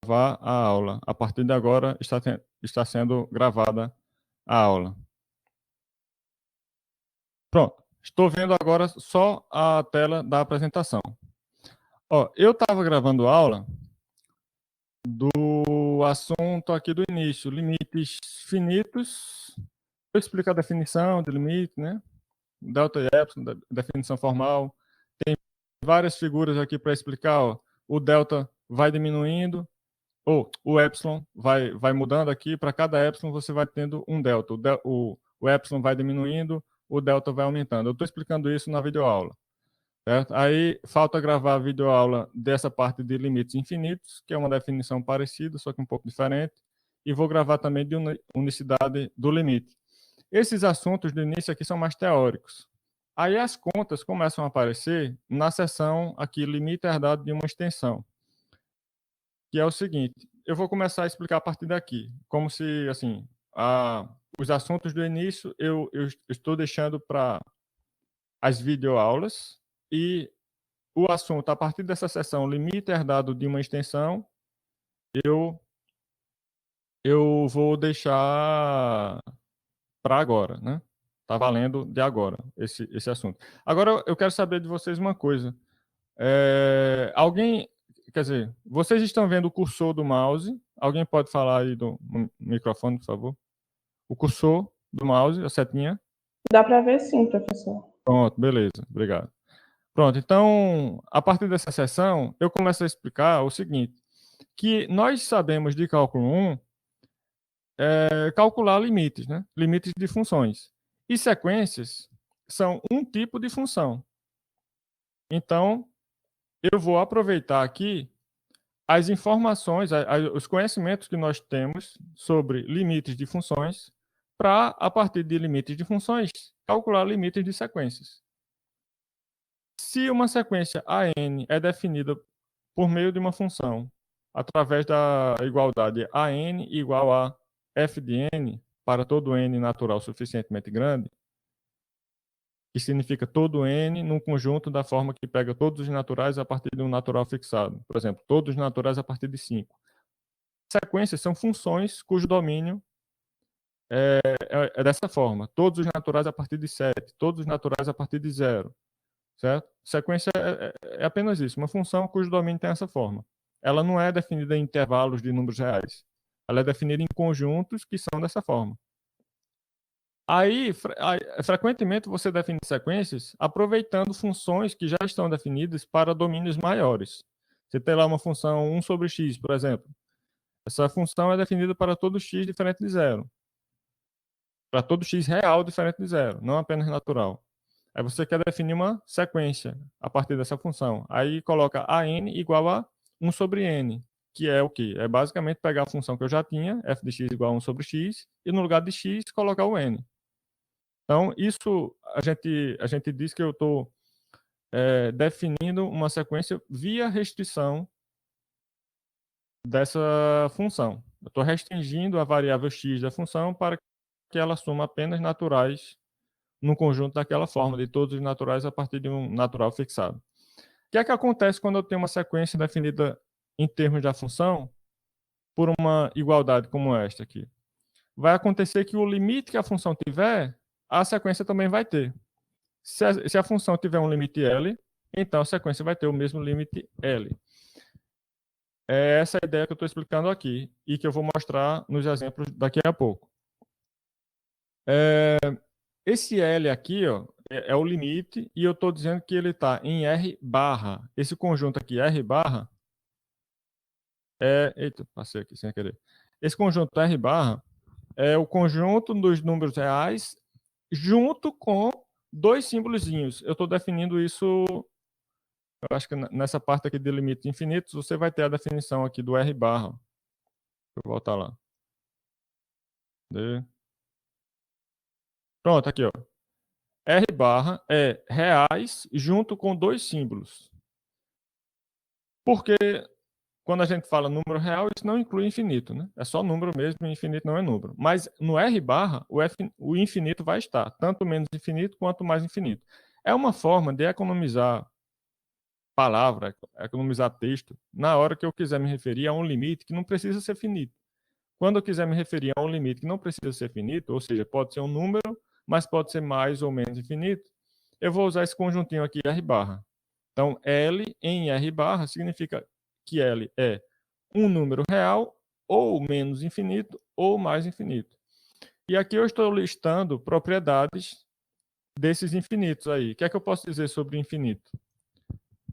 gravar a aula. A partir de agora está sendo gravada a aula. Pronto. Estou vendo agora só a tela da apresentação. Ó, eu estava gravando a aula do assunto aqui do início, limites finitos. Eu explico a definição de limite, né? Delta e epsilon, definição formal. Tem várias figuras aqui para explicar. Ó. O delta vai diminuindo, ou o epsilon vai mudando aqui. Para cada epsilon você vai tendo um delta. O epsilon vai diminuindo, o delta vai aumentando. Eu estou explicando isso na videoaula. Certo? Aí falta gravar a videoaula dessa parte de limites infinitos, que é uma definição parecida, só que um pouco diferente. E vou gravar também de unicidade do limite. Esses assuntos do início aqui são mais teóricos. Aí as contas começam a aparecer na seção aqui, limite herdado de uma extensão. Que é o seguinte, eu vou começar a explicar a partir daqui. Como se, assim, os assuntos do início eu estou deixando para as videoaulas e o assunto, a partir dessa seção, limite herdado de uma extensão, eu vou deixar para agora, né? Tá valendo de agora esse assunto. Agora eu quero saber de vocês uma coisa. Alguém, quer dizer, vocês estão vendo o cursor do mouse? Alguém pode falar aí no microfone, por favor? O cursor do mouse, a setinha? Dá para ver sim, professor. Pronto, beleza, obrigado. Pronto, então, a partir dessa sessão, eu começo a explicar o seguinte, que nós sabemos de cálculo 1 calcular limites, né? Limites de funções. E sequências são um tipo de função. Então, eu vou aproveitar aqui as informações, os conhecimentos que nós temos sobre limites de funções para, a partir de limites de funções, calcular limites de sequências. Se uma sequência AN é definida por meio de uma função através da igualdade AN igual a f de n para todo n natural suficientemente grande, que significa todo n num conjunto da forma que pega todos os naturais a partir de um natural fixado. Por exemplo, todos os naturais a partir de 5. Sequências são funções cujo domínio é dessa forma. Todos os naturais a partir de 7, todos os naturais a partir de 0. Certo? Sequência é apenas isso, uma função cujo domínio tem essa forma. Ela não é definida em intervalos de números reais. Ela é definida em conjuntos que são dessa forma. Aí, frequentemente, você define sequências aproveitando funções que já estão definidas para domínios maiores. Você tem lá uma função 1 sobre x, por exemplo. Essa função é definida para todo x diferente de zero. Para todo x real diferente de zero, não apenas natural. Aí você quer definir uma sequência a partir dessa função. Aí coloca AN igual a 1 sobre N, que é o quê? É basicamente pegar a função que eu já tinha, f de x igual a 1 sobre x, e no lugar de x colocar o N. Então, isso a gente diz que eu estou definindo uma sequência via restrição dessa função. Eu estou restringindo a variável x da função para que ela assuma apenas naturais no conjunto daquela forma, de todos os naturais a partir de um natural fixado. O que é que acontece quando eu tenho uma sequência definida em termos da função por uma igualdade como esta aqui? Vai acontecer que o limite que a função tiver, a sequência também vai ter. Se a função tiver um limite L, então a sequência vai ter o mesmo limite L. É essa a ideia que eu estou explicando aqui e que eu vou mostrar nos exemplos daqui a pouco. Esse L aqui, ó, é o limite e eu estou dizendo que ele está em R barra. Esse conjunto aqui, R barra, eita, passei aqui sem querer. Esse conjunto R barra é o conjunto dos números reais junto com dois símbolozinhos. Eu estou definindo isso, eu acho que nessa parte aqui de limites infinitos, você vai ter a definição aqui do R barra. Deixa eu voltar lá. Pronto, aqui, ó. R barra é reais junto com dois símbolos. Porque quando a gente fala número real, isso não inclui infinito, né? É só número mesmo, infinito não é número. Mas no R barra, o infinito vai estar, tanto menos infinito quanto mais infinito. É uma forma de economizar palavra, economizar texto, na hora que eu quiser me referir a um limite que não precisa ser finito. Quando eu quiser me referir a um limite que não precisa ser finito, ou seja, pode ser um número, mas pode ser mais ou menos infinito, eu vou usar esse conjuntinho aqui, R barra. Então, L em R barra significa que L é um número real, ou menos infinito, ou mais infinito. E aqui eu estou listando propriedades desses infinitos aí. O que é que eu posso dizer sobre infinito?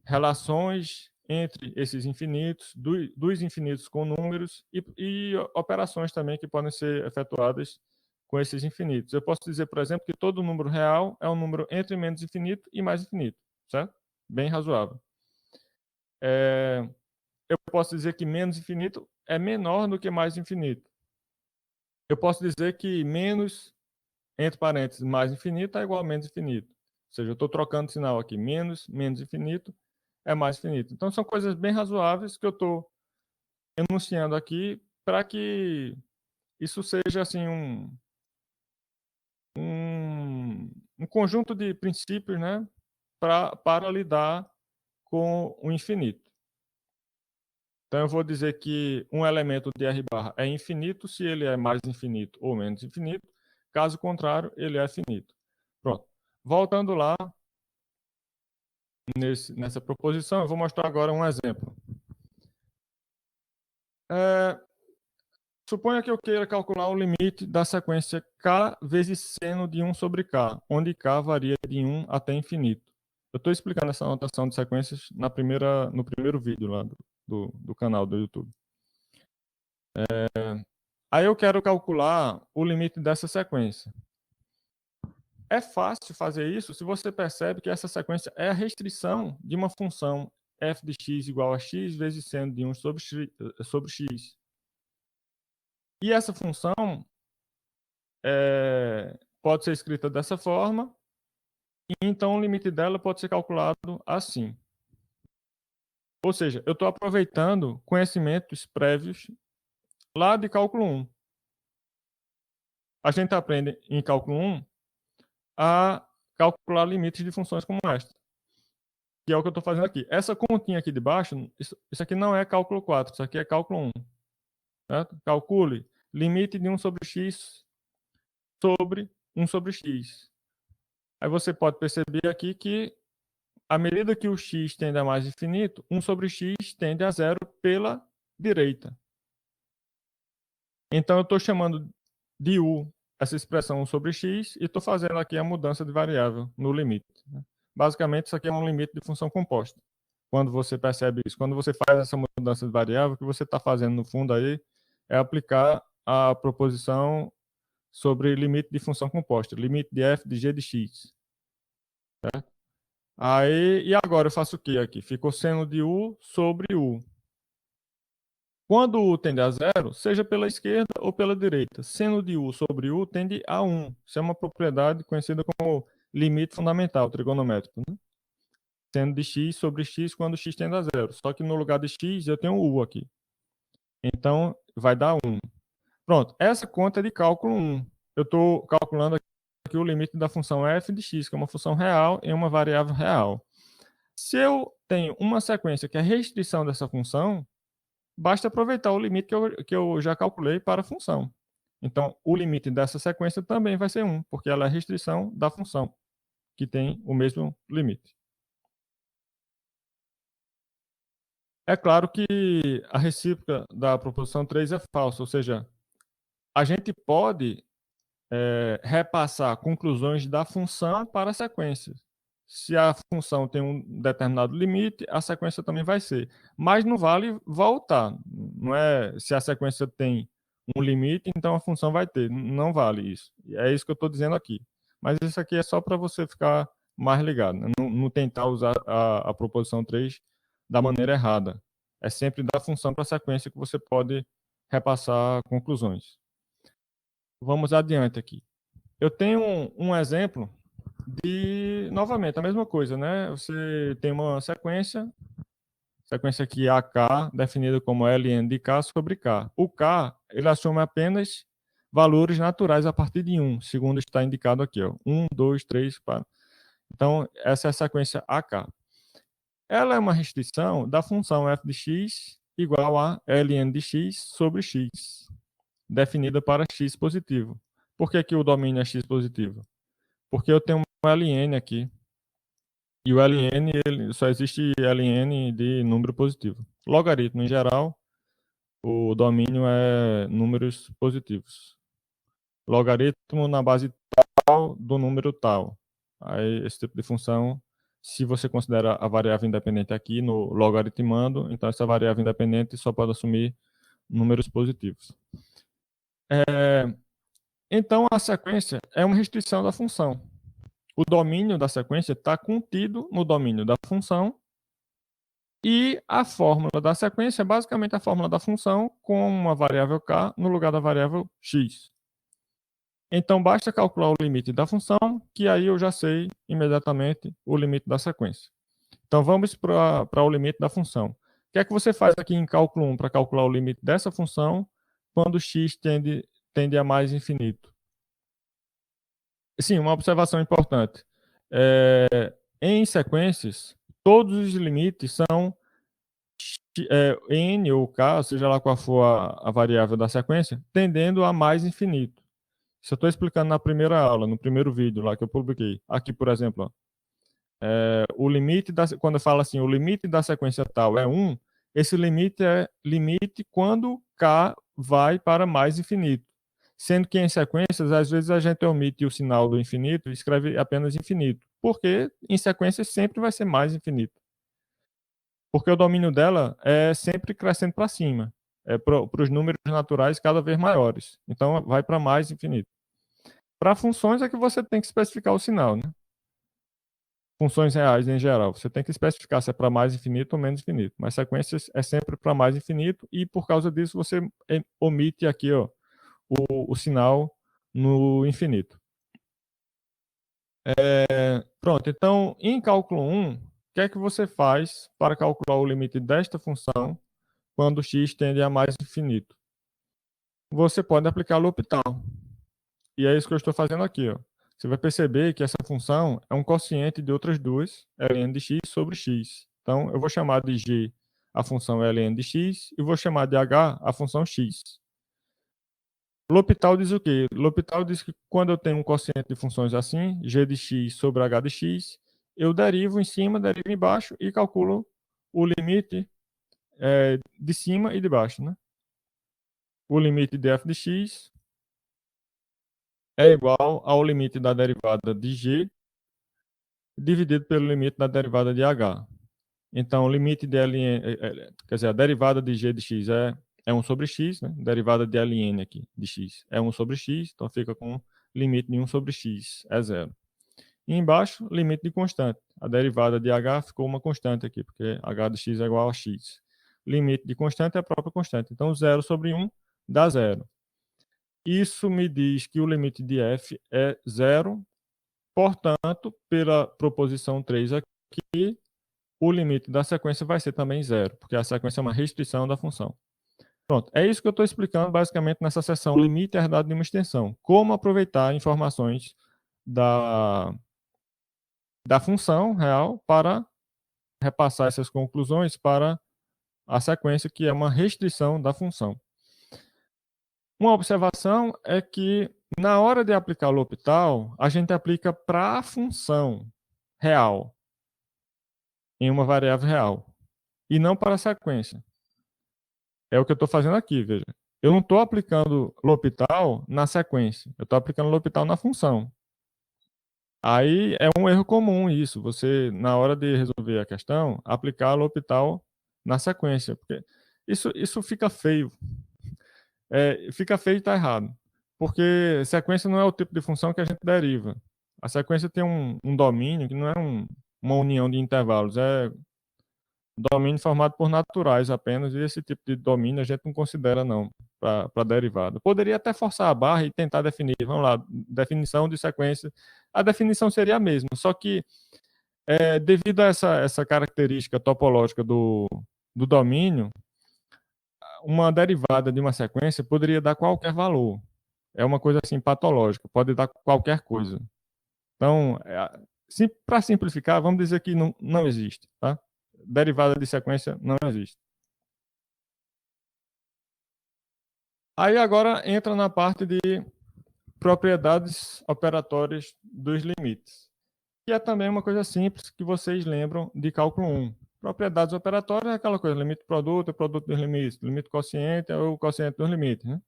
Relações entre esses infinitos, dos infinitos com números e operações também que podem ser efetuadas com esses infinitos. Eu posso dizer, por exemplo, que todo número real é um número entre menos infinito e mais infinito, certo? Bem razoável. Eu posso dizer que menos infinito é menor do que mais infinito. Eu posso dizer que menos, entre parênteses, mais infinito é igual a menos infinito. Ou seja, eu estou trocando sinal aqui. Menos infinito é mais infinito. Então, são coisas bem razoáveis que eu estou enunciando aqui para que isso seja assim um conjunto de princípios, né, para lidar com o infinito. Então, eu vou dizer que um elemento de R barra é infinito se ele é mais infinito ou menos infinito. Caso contrário, ele é finito. Pronto. Voltando lá, nessa proposição, eu vou mostrar agora um exemplo. Suponha que eu queira calcular o limite da sequência k vezes seno de 1 sobre k, onde k varia de 1 até infinito. Eu estou explicando essa notação de sequências no primeiro vídeo lá do canal do YouTube. Aí eu quero calcular o limite dessa sequência. É fácil fazer isso se você percebe que essa sequência é a restrição de uma função f de x igual a x vezes seno de 1 sobre x. E essa função pode ser escrita dessa forma, e então o limite dela pode ser calculado assim. Ou seja, eu estou aproveitando conhecimentos prévios lá de cálculo 1. A gente aprende em cálculo 1 a calcular limites de funções como esta, que é o que eu estou fazendo aqui. Essa continha aqui de baixo, isso aqui não é cálculo 4, isso aqui é cálculo 1. Certo? Calcule limite de 1 sobre x sobre 1 sobre x. Aí você pode perceber aqui que, à medida que o x tende a mais infinito, 1 sobre x tende a zero pela direita. Então, eu estou chamando de u essa expressão 1 sobre x e estou fazendo aqui a mudança de variável no limite. Basicamente, isso aqui é um limite de função composta. Quando você percebe isso, quando você faz essa mudança de variável, o que você está fazendo no fundo aí é aplicar a proposição sobre limite de função composta, limite de f de g de x. Certo? Aí, e agora eu faço o que aqui? Ficou seno de u sobre u. Quando u tende a zero, seja pela esquerda ou pela direita, seno de u sobre u tende a 1. Isso é uma propriedade conhecida como limite fundamental trigonométrico. Né? Seno de x sobre x quando x tende a zero. Só que no lugar de x eu tenho u aqui. Então, vai dar 1. Pronto, essa conta é de cálculo 1. Eu estou calculando aqui o limite da função f de x, que é uma função real em uma variável real. Se eu tenho uma sequência que é restrição dessa função, basta aproveitar o limite que eu já calculei para a função. Então, o limite dessa sequência também vai ser 1, porque ela é a restrição da função, que tem o mesmo limite. É claro que a recíproca da proposição 3 é falsa, ou seja, a gente pode repassar conclusões da função para a sequência. Se a função tem um determinado limite, a sequência também vai ser. Mas não vale voltar. Não é se a sequência tem um limite, então a função vai ter. Não vale isso. É isso que eu estou dizendo aqui. Mas isso aqui é só para você ficar mais ligado. Né? Não tentar usar a proposição 3 da maneira errada. É sempre da função para a sequência que você pode repassar conclusões. Vamos adiante aqui. Eu tenho um exemplo de, novamente, a mesma coisa, né? Você tem uma sequência aqui AK, definida como ln de K sobre K. O K, ele assume apenas valores naturais a partir de 1, segundo está indicado aqui, ó. 1, 2, 3, para. Então, essa é a sequência AK. ela é uma restrição da função f de x igual a ln de x sobre x, definida para x positivo. Por que que o domínio é x positivo? Porque eu tenho um ln aqui. E o ln, só existe ln de número positivo. Logaritmo, em geral, o domínio é números positivos. Logaritmo na base tal do número tal. Aí, esse tipo de função, se você considera a variável independente aqui no logaritmando, então essa variável independente só pode assumir números positivos. Então, a sequência é uma restrição da função. O domínio da sequência está contido no domínio da função e a fórmula da sequência é basicamente a fórmula da função com uma variável k no lugar da variável x. Então, basta calcular o limite da função, que aí eu já sei imediatamente o limite da sequência. Então, vamos para o limite da função. O que é que você faz aqui em cálculo 1 para calcular o limite dessa função quando x tende a mais infinito? Sim, uma observação importante. Em sequências, todos os limites são n ou k, seja lá qual for a variável da sequência, tendendo a mais infinito. Isso eu estou explicando na primeira aula, no primeiro vídeo lá que eu publiquei. Aqui, por exemplo, ó, o limite quando eu falo assim, o limite da sequência tal é 1, esse limite é limite quando k vai para mais infinito. Sendo que em sequências, às vezes a gente omite o sinal do infinito e escreve apenas infinito, porque em sequências sempre vai ser mais infinito. Porque o domínio dela é sempre crescendo para cima, para os números naturais cada vez maiores. Então, vai para mais infinito. Para funções é que você tem que especificar o sinal, né? Funções reais em geral, você tem que especificar se é para mais infinito ou menos infinito. Mas sequências é sempre para mais infinito e por causa disso você omite aqui ó, o sinal no infinito. Pronto, então em cálculo 1, o que é que você faz para calcular o limite desta função quando x tende a mais infinito? Você pode aplicar L'Hopital. E é isso que eu estou fazendo aqui. Ó. Você vai perceber que essa função é um quociente de outras duas, ln de x sobre x. Então, eu vou chamar de g a função ln de x e vou chamar de h a função x. L'Hopital diz o quê? L'Hopital diz que quando eu tenho um quociente de funções assim, g de x sobre h de x, eu derivo em cima, derivo embaixo e calculo o limite de cima e de baixo. Né? O limite de f de x é igual ao limite da derivada de g dividido pelo limite da derivada de h. Então, o limite de ln, quer dizer, a derivada de g de x é 1 sobre x, né? Derivada de ln aqui, de x, é 1 sobre x, então fica com limite de 1 sobre x, é zero. E embaixo, limite de constante. A derivada de h ficou uma constante aqui, porque h de x é igual a x. Limite de constante é a própria constante. Então, 0 sobre 1 dá zero. Isso me diz que o limite de f é zero. Portanto, pela proposição 3 aqui, o limite da sequência vai ser também zero, porque a sequência é uma restrição da função. Pronto, é isso que eu estou explicando basicamente nessa seção limite herdado de uma extensão. Como aproveitar informações da função real para repassar essas conclusões para a sequência, que é uma restrição da função. Uma observação é que, na hora de aplicar o L'Hopital, a gente aplica para a função real, em uma variável real, e não para a sequência. É o que eu estou fazendo aqui, veja. Eu não estou aplicando L'Hopital na sequência, eu estou aplicando L'Hopital na função. Aí é um erro comum isso, você, na hora de resolver a questão, aplicar L'Hopital na sequência, porque isso fica feio. Fica feio e está errado. Porque sequência não é o tipo de função que a gente deriva. A sequência tem um domínio que não é uma união de intervalos, é domínio formado por naturais apenas, e esse tipo de domínio a gente não considera não para derivada. Poderia até forçar a barra e tentar definir, vamos lá, definição de sequência. A definição seria a mesma, só que devido a essa característica topológica do domínio, uma derivada de uma sequência poderia dar qualquer valor. É uma coisa assim patológica, pode dar qualquer coisa. Então, para simplificar, vamos dizer que não existe, tá? derivada de sequência não existe. Aí agora entra na parte de propriedades operatórias dos limites, que é também uma coisa simples que vocês lembram de cálculo 1. Propriedades operatórias é aquela coisa, limite produto, produto dos limites, limite quociente é o quociente dos limites, né?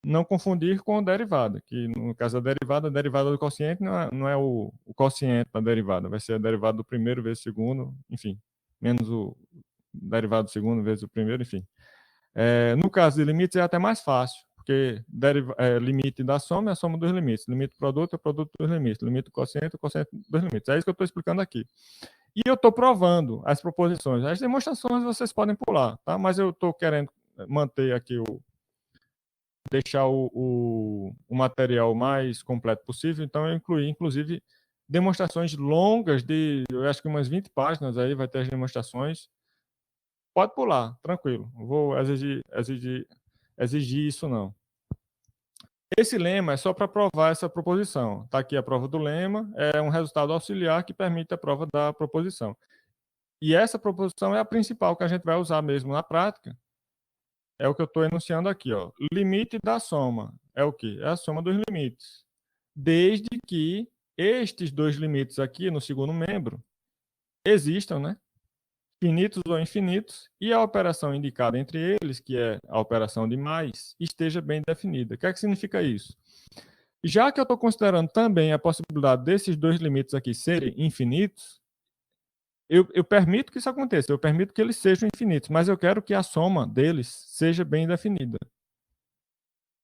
Não confundir com derivada, que no caso da derivada, a derivada do quociente não é o quociente da derivada, vai ser a derivada do primeiro vezes o segundo, enfim, menos o derivado do segundo vezes o primeiro, enfim. No caso de limites é até mais fácil, porque limite da soma é a soma dos limites, limite do produto é o produto dos limites, limite do quociente é o quociente dos limites. É isso que eu estou explicando aqui. E eu estou provando as proposições. As demonstrações vocês podem pular, tá? Mas eu estou querendo manter aqui deixar o material mais completo possível, então eu incluí, inclusive, demonstrações longas de, eu acho que umas 20 páginas aí vai ter as demonstrações. Pode pular, tranquilo. Não vou exigir isso, não. Esse lema é só para provar essa proposição. Está aqui a prova do lema, é um resultado auxiliar que permite a prova da proposição. E essa proposição é a principal que a gente vai usar mesmo na prática. É o que eu estou enunciando aqui, ó. Limite da soma é o quê? É a soma dos limites. Desde que estes dois limites aqui no segundo membro existam, né? Finitos ou infinitos, e a operação indicada entre eles, que é a operação de mais, esteja bem definida. O que é que significa isso? Já que eu estou considerando também a possibilidade desses dois limites aqui serem infinitos, eu permito que isso aconteça, eu permito que eles sejam infinitos, mas eu quero que a soma deles seja bem definida.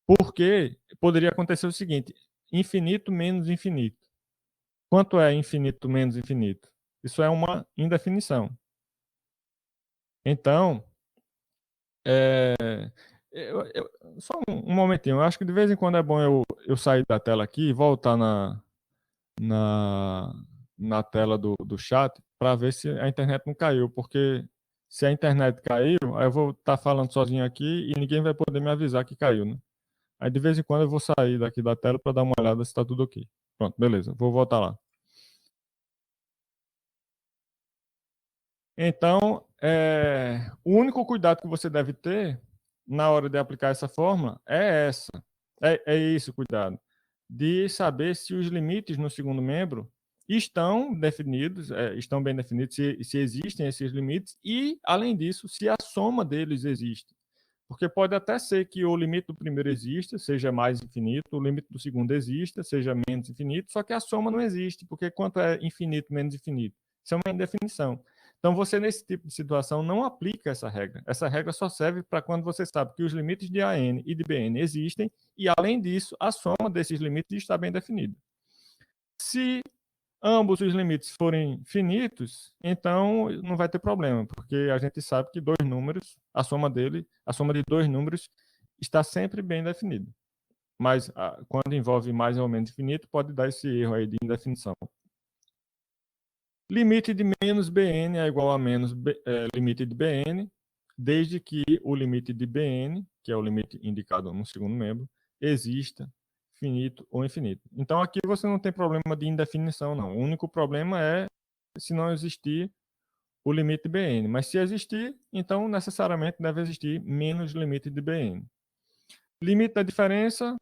Porque poderia acontecer o seguinte: infinito menos infinito. Quanto é infinito menos infinito? Isso é uma indefinição. Então, é, só um momentinho. Eu acho que de vez em quando é bom eu sair da tela aqui e voltar na, na tela do chat para ver se a internet não caiu, porque se a internet caiu, aí eu vou estar falando sozinho aqui e ninguém vai poder me avisar que caiu, né? Aí de vez em quando eu vou sair daqui da tela para dar uma olhada se está tudo ok. Pronto, beleza, vou voltar lá. Então, o único cuidado que você deve ter na hora de aplicar essa fórmula é essa. É isso, cuidado. De saber se os limites no segundo membro estão definidos, estão bem definidos, se existem esses limites, e, além disso, se a soma deles existe. Porque pode até ser que o limite do primeiro exista, seja mais infinito, o limite do segundo exista, seja menos infinito, só que a soma não existe, porque quanto é infinito menos infinito? Isso é uma indefinição. Então, você, nesse tipo de situação, não aplica essa regra. Essa regra só serve para quando você sabe que os limites de AN e de BN existem, e, além disso, a soma desses limites está bem definida. Se ambos os limites forem finitos, então não vai ter problema, porque a gente sabe que dois números, a soma de dois números está sempre bem definida. Mas quando envolve mais ou menos infinito, pode dar esse erro aí de indefinição. Limite de menos bn é igual a menos limite de bn, desde que o limite de bn, que é o limite indicado no segundo membro, exista finito ou infinito. Então aqui você não tem problema de indefinição, não. O único problema é se não existir o limite de bn. Mas se existir, então necessariamente deve existir menos limite de bn. Limite da diferença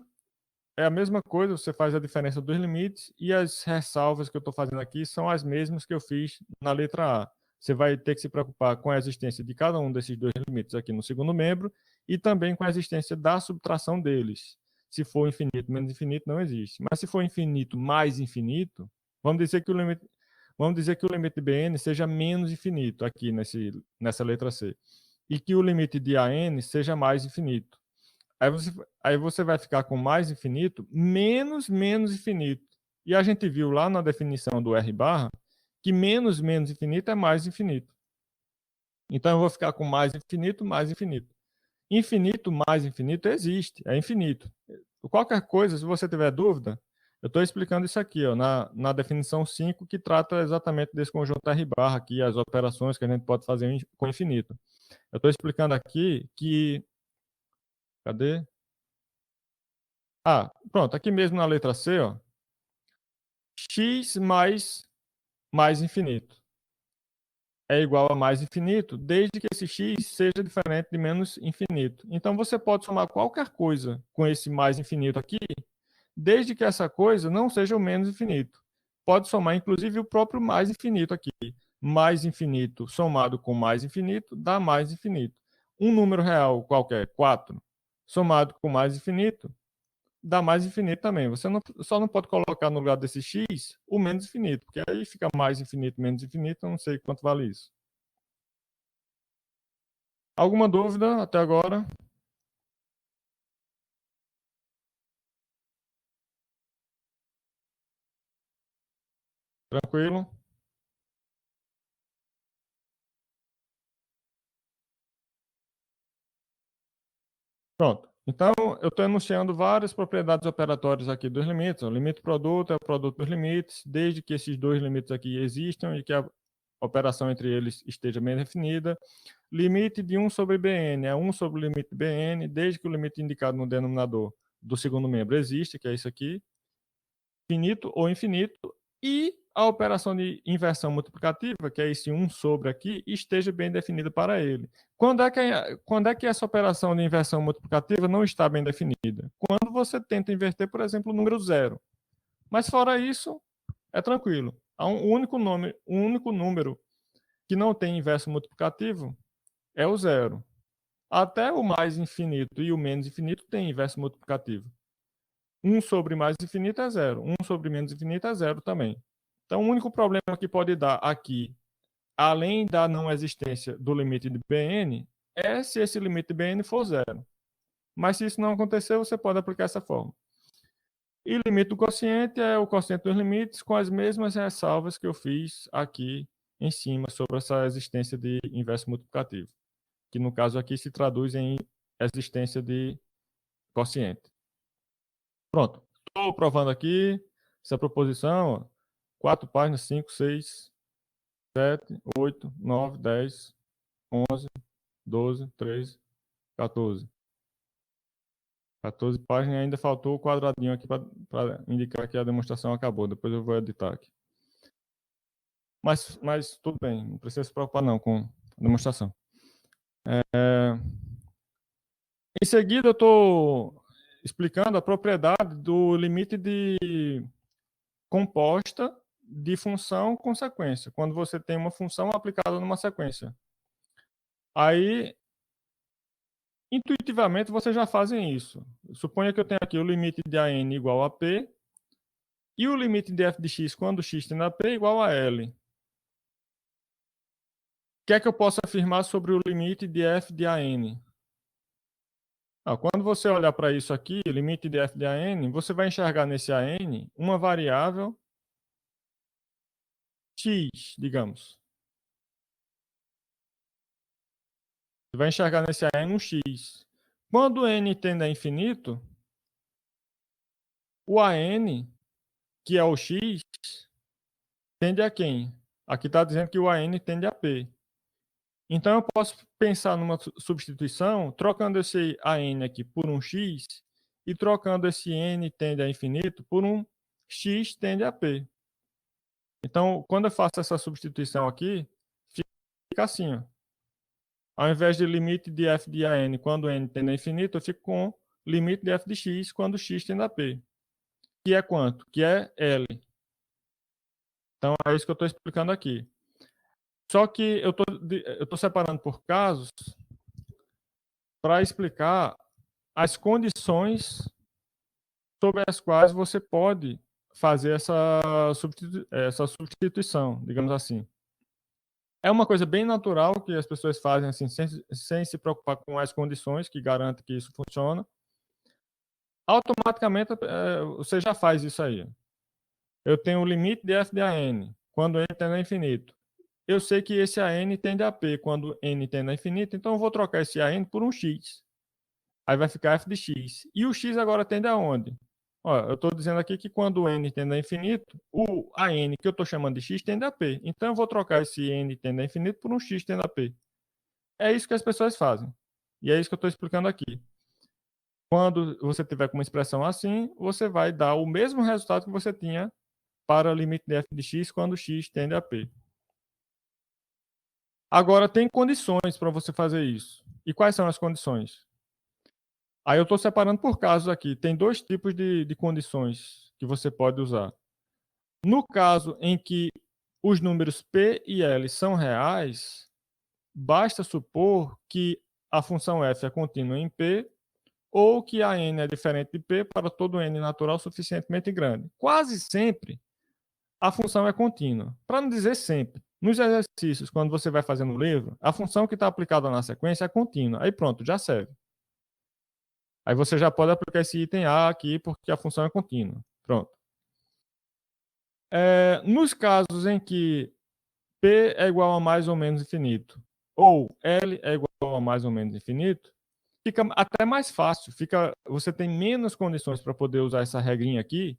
é a mesma coisa, você faz a diferença dos limites e as ressalvas que eu estou fazendo aqui são as mesmas que eu fiz na letra A. Você vai ter que se preocupar com a existência de cada um desses dois limites aqui no segundo membro e também com a existência da subtração deles. Se for infinito menos infinito, não existe. Mas se for infinito mais infinito, vamos dizer que o limite de Bn seja menos infinito aqui nessa letra C. E que o limite de An seja mais infinito. Aí você vai ficar com mais infinito, menos infinito. E a gente viu lá na definição do R barra que menos infinito é mais infinito. Então eu vou ficar com mais infinito mais infinito. Infinito mais infinito existe, é infinito. Qualquer coisa, se você tiver dúvida, eu estou explicando isso aqui, ó, na definição 5, que trata exatamente desse conjunto R barra aqui, as operações que a gente pode fazer com infinito. Eu estou explicando aqui que... Cadê? Pronto, aqui mesmo na letra C, ó, x mais infinito. é igual a mais infinito, desde que esse x seja diferente de menos infinito. Então, você pode somar qualquer coisa com esse mais infinito aqui, desde que essa coisa não seja o menos infinito. Pode somar, inclusive, o próprio mais infinito aqui. Mais infinito somado com mais infinito dá mais infinito. Um número real qualquer, 4, somado com mais infinito, dá mais infinito também. Você só não pode colocar no lugar desse x o menos infinito, porque aí fica mais infinito, menos infinito, eu não sei quanto vale isso. Alguma dúvida até agora? Tranquilo? Pronto. Então, eu estou enunciando várias propriedades operatórias aqui dos limites. O limite produto é o produto dos limites, desde que esses dois limites aqui existam e que a operação entre eles esteja bem definida. Limite de 1 sobre Bn é 1 sobre o limite de Bn, desde que o limite indicado no denominador do segundo membro existe, que é isso aqui, finito ou infinito, e a operação de inversão multiplicativa, que é esse 1 sobre aqui, esteja bem definida para ele. Quando é que essa operação de inversão multiplicativa não está bem definida? Quando você tenta inverter, por exemplo, o número 0. Mas fora isso, é tranquilo. Há um único número que não tem inverso multiplicativo é o 0. Até o mais infinito e o menos infinito tem inverso multiplicativo. 1 sobre mais infinito é 0. 1 sobre menos infinito é 0 também. Então, o único problema que pode dar aqui, além da não existência do limite de Bn, é se esse limite de Bn for 0. Mas se isso não acontecer, você pode aplicar essa forma. E o limite do quociente é o quociente dos limites com as mesmas ressalvas que eu fiz aqui em cima sobre essa existência de inverso multiplicativo, que no caso aqui se traduz em existência de quociente. Pronto. Estou provando aqui essa proposição. Ó, 4 páginas, 5, 6, 7, 8, 9, 10, 11, 12, 13, 14. 14 páginas e ainda faltou o quadradinho aqui para indicar que a demonstração acabou. Depois eu vou editar aqui. Mas tudo bem, não precisa se preocupar não com a demonstração. Em seguida, eu estou explicando a propriedade do limite de composta de função com sequência, quando você tem uma função aplicada numa sequência. Aí, intuitivamente, vocês já fazem isso. Suponha que eu tenho aqui o limite de AN igual a P e o limite de f de x quando x tende a P igual a L. O que é que eu posso afirmar sobre o limite de f de AN? Quando você olhar para isso aqui, limite de f de AN, você vai enxergar nesse AN uma variável x, digamos. Você vai enxergar nesse AN um x. Quando n tende a infinito, o AN, que é o x, tende a quem? Aqui está dizendo que o AN tende a P. Então, eu posso pensar numa substituição, trocando esse AN aqui por um x e trocando esse n tende a infinito por um x tende a P. Então, quando eu faço essa substituição aqui, fica assim. Ó. Ao invés de limite de f de AN quando n tende a infinito, eu fico com limite de f de x quando x tende a P. Que é quanto? Que é L. Então, é isso que eu estou explicando aqui. Só que eu estou separando por casos para explicar as condições sobre as quais você pode fazer essa substituição, digamos assim. É uma coisa bem natural que as pessoas fazem assim, sem se preocupar com as condições que garantem que isso funciona. Automaticamente, você já faz isso aí. Eu tenho o limite de f de AN, quando n tende a infinito. Eu sei que esse AN tende a P quando n tende a infinito, então eu vou trocar esse AN por um x. Aí vai ficar f de x. E o x agora tende aonde? Eu estou dizendo aqui que quando n tende a infinito, o AN que eu estou chamando de x tende a P. Então eu vou trocar esse n tende a infinito por um x tende a P. É isso que as pessoas fazem. E é isso que eu estou explicando aqui. Quando você tiver com uma expressão assim, você vai dar o mesmo resultado que você tinha para o limite de f de x quando x tende a P. Agora, tem condições para você fazer isso. E quais são as condições? Aí eu estou separando por casos aqui. Tem dois tipos de condições que você pode usar. No caso em que os números P e L são reais, basta supor que a função f é contínua em P ou que a n é diferente de P para todo n natural suficientemente grande. Quase sempre a função é contínua. Para não dizer sempre. Nos exercícios, quando você vai fazer no livro, a função que está aplicada na sequência é contínua. Aí pronto, já serve. Aí você já pode aplicar esse item A aqui, porque a função é contínua. Pronto. Nos casos em que P é igual a mais ou menos infinito, ou L é igual a mais ou menos infinito, fica até mais fácil. Você tem menos condições para poder usar essa regrinha aqui,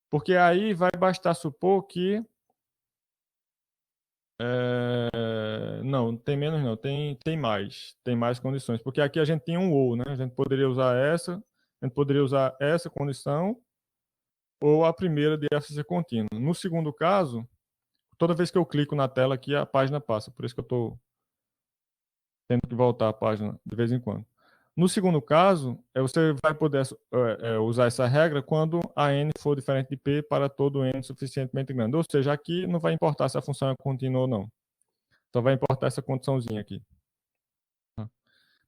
porque aí vai bastar supor que não, tem menos não, tem mais condições, porque aqui a gente tem um ou, né? A gente poderia usar essa condição ou a primeira de f ser contínua. No segundo caso, toda vez que eu clico na tela aqui, a página passa, por isso que eu estou tendo que voltar a página de vez em quando. No segundo caso, você vai poder usar essa regra quando a n for diferente de p para todo n suficientemente grande. Ou seja, aqui não vai importar se a função é contínua ou não. Só vai importar essa condiçãozinha aqui.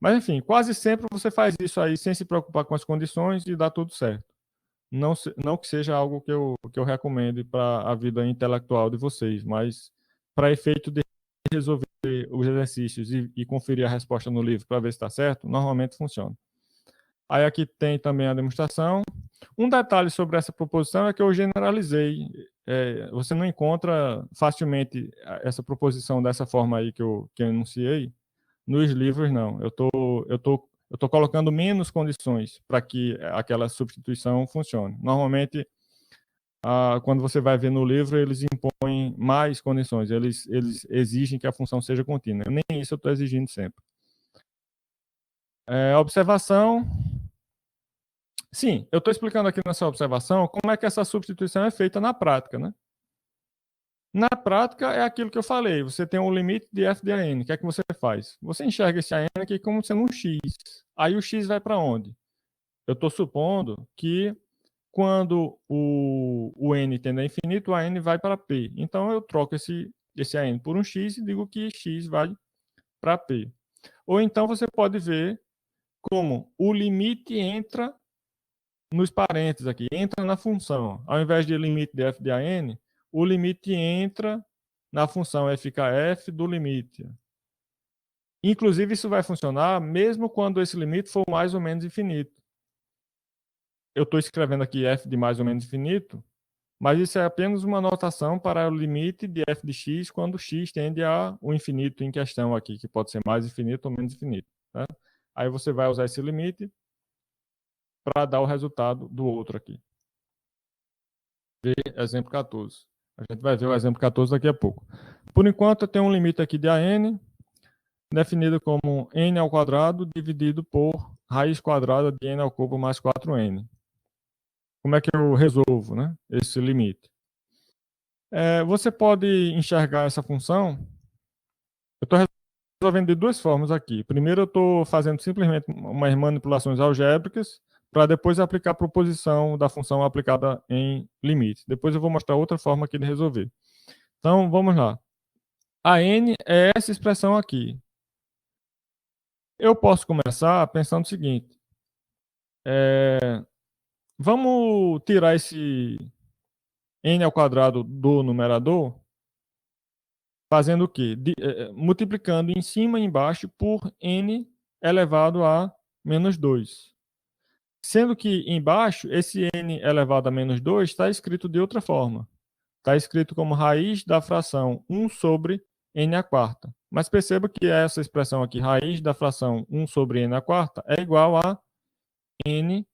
Mas, enfim, quase sempre você faz isso aí sem se preocupar com as condições e dá tudo certo. Não que seja algo que eu recomende para a vida intelectual de vocês, mas para efeito de resolver os exercícios e conferir a resposta no livro para ver se está certo, normalmente funciona. Aí aqui tem também a demonstração. Um detalhe sobre essa proposição é que eu generalizei. Você não encontra facilmente essa proposição dessa forma aí que eu enunciei nos livros, não. Eu tô colocando menos condições para que aquela substituição funcione. Normalmente, quando você vai ver no livro, eles impõem mais condições. Eles exigem que a função seja contínua. Nem isso eu estou exigindo sempre. Observação. Sim, eu estou explicando aqui nessa observação como é que essa substituição é feita na prática, né? Na prática, é aquilo que eu falei. Você tem um limite de f de an. O que é que você faz? Você enxerga esse an aqui como sendo um x. Aí o x vai para onde? Eu estou supondo que quando o n tende a infinito, o an vai para p. Então, eu troco esse an por um x e digo que x vai para p. Ou então, você pode ver como o limite entra nos parênteses aqui, entra na função. Ao invés de limite de f de an, o limite entra na função, aí fica f do limite. Inclusive, isso vai funcionar mesmo quando esse limite for mais ou menos infinito. Eu estou escrevendo aqui f de mais ou menos infinito, mas isso é apenas uma notação para o limite de f de x quando x tende a o infinito em questão aqui, que pode ser mais infinito ou menos infinito. Tá? Aí você vai usar esse limite para dar o resultado do outro aqui. Exemplo 14. A gente vai ver o exemplo 14 daqui a pouco. Por enquanto, eu tenho um limite aqui de an, definido como n ao quadrado dividido por raiz quadrada de n ao cubo mais 4n. Como é que eu resolvo, né, esse limite? Você pode enxergar essa função. Eu estou resolvendo de duas formas aqui. Primeiro, eu estou fazendo simplesmente umas manipulações algébricas para depois aplicar a proposição da função aplicada em limite. Depois eu vou mostrar outra forma aqui de resolver. Então, vamos lá. A n é essa expressão aqui. Eu posso começar pensando o seguinte. Vamos tirar esse n ao quadrado do numerador, fazendo o quê? Multiplicando em cima e embaixo por n elevado a menos 2. Sendo que embaixo, esse n elevado a menos 2 está escrito de outra forma. Está escrito como raiz da fração 1 sobre n à quarta. Mas perceba que essa expressão aqui, raiz da fração 1 sobre n à quarta, é igual a n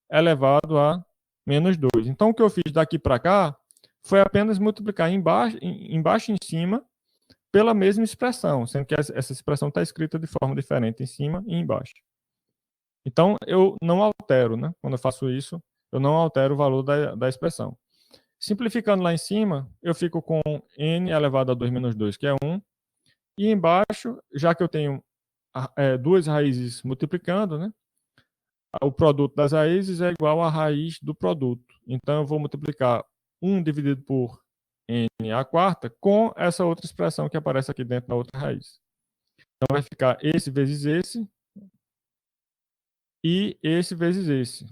elevado a menos 2. Então, o que eu fiz daqui para cá foi apenas multiplicar embaixo e em cima pela mesma expressão, sendo que essa expressão está escrita de forma diferente em cima e embaixo. Então, eu não altero, né? Quando eu faço isso, eu não altero o valor da expressão. Simplificando lá em cima, eu fico com n elevado a 2 menos 2, que é 1, E embaixo, já que eu tenho duas raízes multiplicando, né? O produto das raízes é igual à raiz do produto. Então, eu vou multiplicar 1 dividido por n à quarta com essa outra expressão que aparece aqui dentro da outra raiz. Então, vai ficar esse vezes esse e esse vezes esse.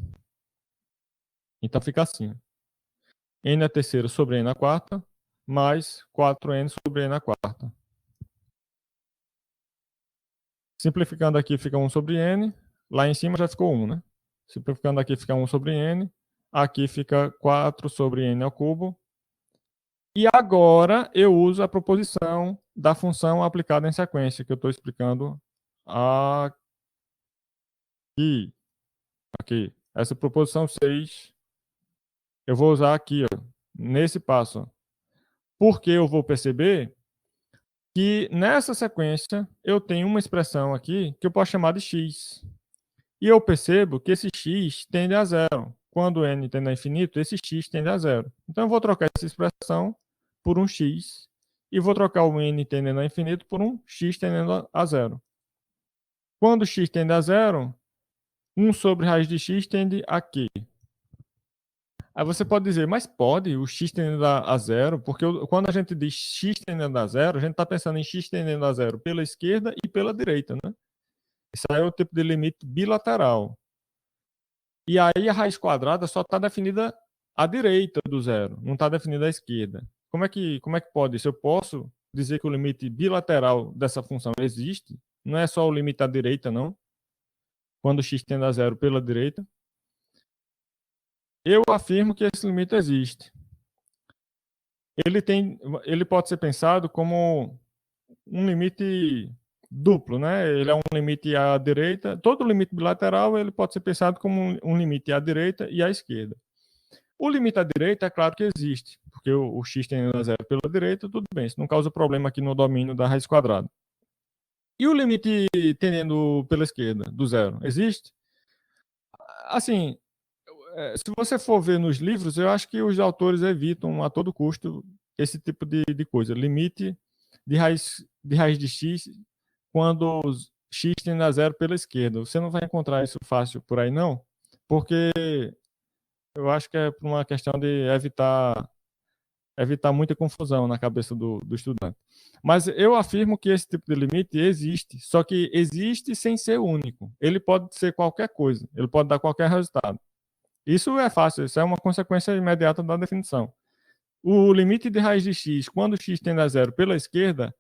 Então, fica assim. N à terceira sobre n à quarta mais 4n sobre n à quarta. Simplificando aqui, fica 1 sobre n. Lá em cima já ficou 1, né? Simplificando aqui, fica 1 sobre n. Aqui fica 4 sobre n ao cubo. E agora eu uso a proposição da função aplicada em sequência, que eu estou explicando aqui. Aqui. Essa proposição 6, eu vou usar aqui, ó, nesse passo. Porque eu vou perceber que nessa sequência eu tenho uma expressão aqui que eu posso chamar de x. E eu percebo que esse x tende a zero. Quando n tende a infinito, esse x tende a zero. Então eu vou trocar essa expressão por um x e vou trocar o n tendendo a infinito por um x tendendo a zero. Quando x tende a zero, 1 sobre raiz de x tende a quê? Aí você pode dizer, mas pode o x tendendo a zero, porque quando a gente diz x tendendo a zero, a gente está pensando em x tendendo a zero pela esquerda e pela direita, né? Isso aí é o tipo de limite bilateral. E aí a raiz quadrada só está definida à direita do zero, não está definida à esquerda. Como é que pode isso? Eu posso dizer que o limite bilateral dessa função existe? Não é só o limite à direita, não? Quando x tende a zero pela direita. Eu afirmo que esse limite existe. Ele pode ser pensado como um limite duplo, né? Ele é um limite à direita. Todo limite bilateral ele pode ser pensado como um limite à direita e à esquerda. O limite à direita é claro que existe, porque o x tendendo a zero pela direita, tudo bem, isso não causa problema aqui no domínio da raiz quadrada. E o limite tendendo pela esquerda, do zero, existe? Assim, se você for ver nos livros, eu acho que os autores evitam a todo custo esse tipo de coisa. Limite de raiz de x quando x tende a zero pela esquerda. Você não vai encontrar isso fácil por aí, não, porque eu acho que é por uma questão de evitar muita confusão na cabeça do estudante. Mas eu afirmo que esse tipo de limite existe, só que existe sem ser único. Ele pode ser qualquer coisa, ele pode dar qualquer resultado. Isso é fácil, isso é uma consequência imediata da definição. O limite de raiz de x, quando x tende a zero pela esquerda,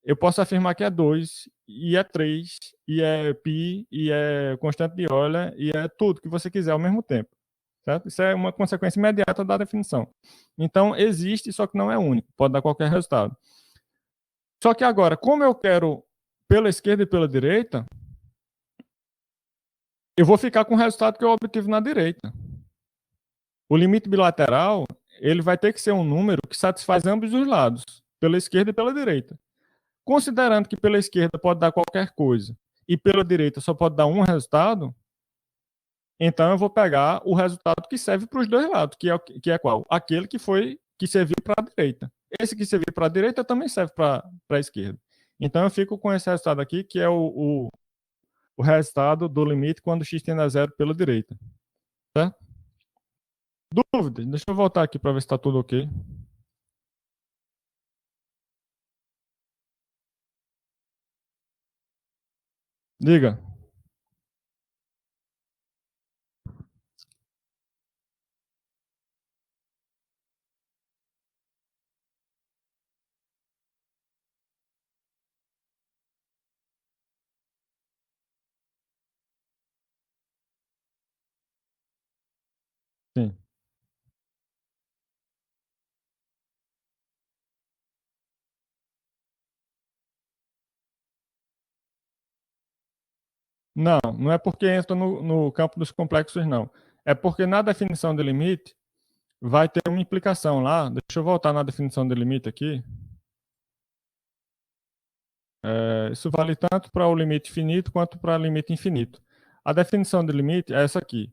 eu posso afirmar que é 2, e é 3, e é π, e é constante de Euler, e é tudo que você quiser ao mesmo tempo. Certo? Isso é uma consequência imediata da definição. Então, existe, só que não é único, pode dar qualquer resultado. Só que agora, como eu quero pela esquerda e pela direita, eu vou ficar com o resultado que eu obtive na direita. O limite bilateral, ele vai ter que ser um número que satisfaz ambos os lados, pela esquerda e pela direita. Considerando que pela esquerda pode dar qualquer coisa e pela direita só pode dar um resultado, então eu vou pegar o resultado que serve para os dois lados, que é qual? Aquele que serviu para a direita. Esse que serviu para a direita também serve para a esquerda. Então eu fico com esse resultado aqui, que é o resultado do limite quando x tende a zero pela direita. Certo? Dúvidas? Deixa eu voltar aqui para ver se está tudo ok. Diga. Sim. Não, não é porque entra no campo dos complexos, não. É porque na definição de limite vai ter uma implicação lá. Deixa eu voltar na definição de limite aqui. Isso vale tanto para o limite finito quanto para o limite infinito. A definição de limite é essa aqui.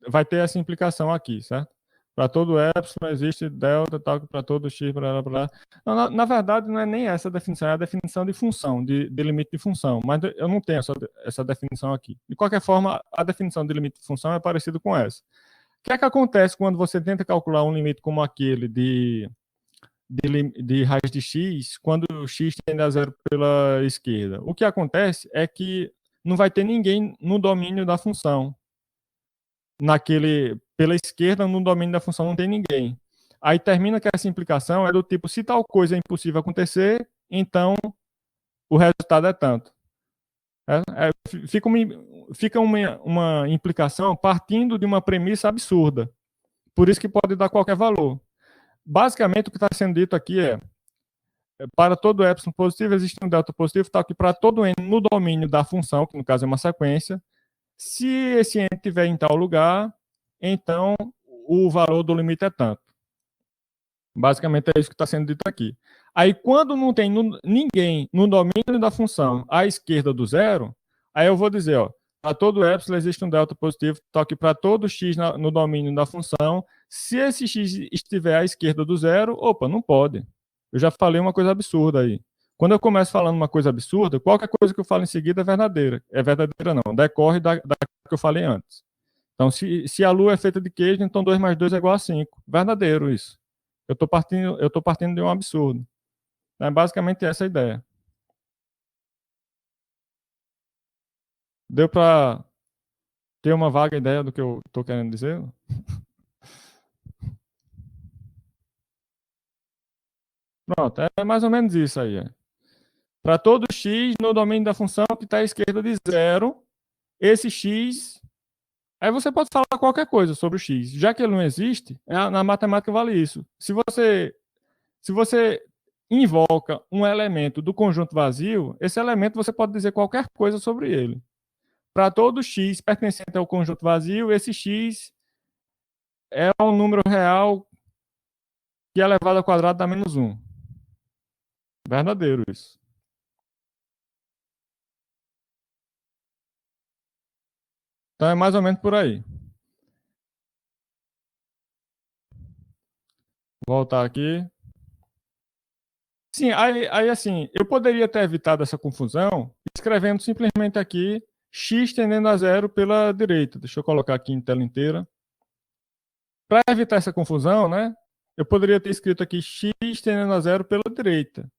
Vai ter essa implicação aqui, certo? Para todo epsilon existe delta, tal, que para todo x, blá, blá, blá. Não, na verdade, não é nem essa a definição, é a definição de função, de limite de função. Mas eu não tenho essa definição aqui. De qualquer forma, a definição de limite de função é parecida com essa. O que é que acontece quando você tenta calcular um limite como aquele de raiz de x, quando o x tende a zero pela esquerda? O que acontece é que não vai ter ninguém no domínio da função. Pela esquerda, no domínio da função, não tem ninguém. Aí termina que essa implicação é do tipo, se tal coisa é impossível acontecer, então o resultado é tanto. Fica uma implicação partindo de uma premissa absurda. Por isso que pode dar qualquer valor. Basicamente, o que está sendo dito aqui para todo epsilon positivo existe um delta positivo, tal que para todo n no domínio da função, que no caso é uma sequência, se esse n estiver em tal lugar, então o valor do limite é tanto. Basicamente é isso que está sendo dito aqui. Aí quando não tem ninguém no domínio da função à esquerda do zero, aí eu vou dizer, ó, para todo epsilon existe um delta positivo, tal que para todo x no domínio da função, se esse x estiver à esquerda do zero, opa, não pode. Eu já falei uma coisa absurda aí. Quando eu começo falando uma coisa absurda, qualquer coisa que eu falo em seguida é verdadeira. É verdadeira não, decorre da que eu falei antes. Então, se a Lua é feita de queijo, então 2 mais 2 é igual a 5. Verdadeiro isso. Eu tô partindo de um absurdo. É basicamente essa a ideia. Deu para ter uma vaga ideia do que eu estou querendo dizer? Pronto, é mais ou menos isso aí. Para todo x no domínio da função que está à esquerda de zero, esse x. Aí você pode falar qualquer coisa sobre o x. Já que ele não existe, na matemática vale isso. Se você invoca um elemento do conjunto vazio, esse elemento você pode dizer qualquer coisa sobre ele. Para todo x pertencente ao conjunto vazio, esse x é um número real que é elevado ao quadrado da menos 1. Verdadeiro isso. Então é mais ou menos por aí. Vou voltar aqui. Sim, aí assim, eu poderia ter evitado essa confusão escrevendo simplesmente aqui x tendendo a zero pela direita. Deixa eu colocar aqui em tela inteira. Para evitar essa confusão, né? Eu poderia ter escrito aqui x tendendo a zero pela direita.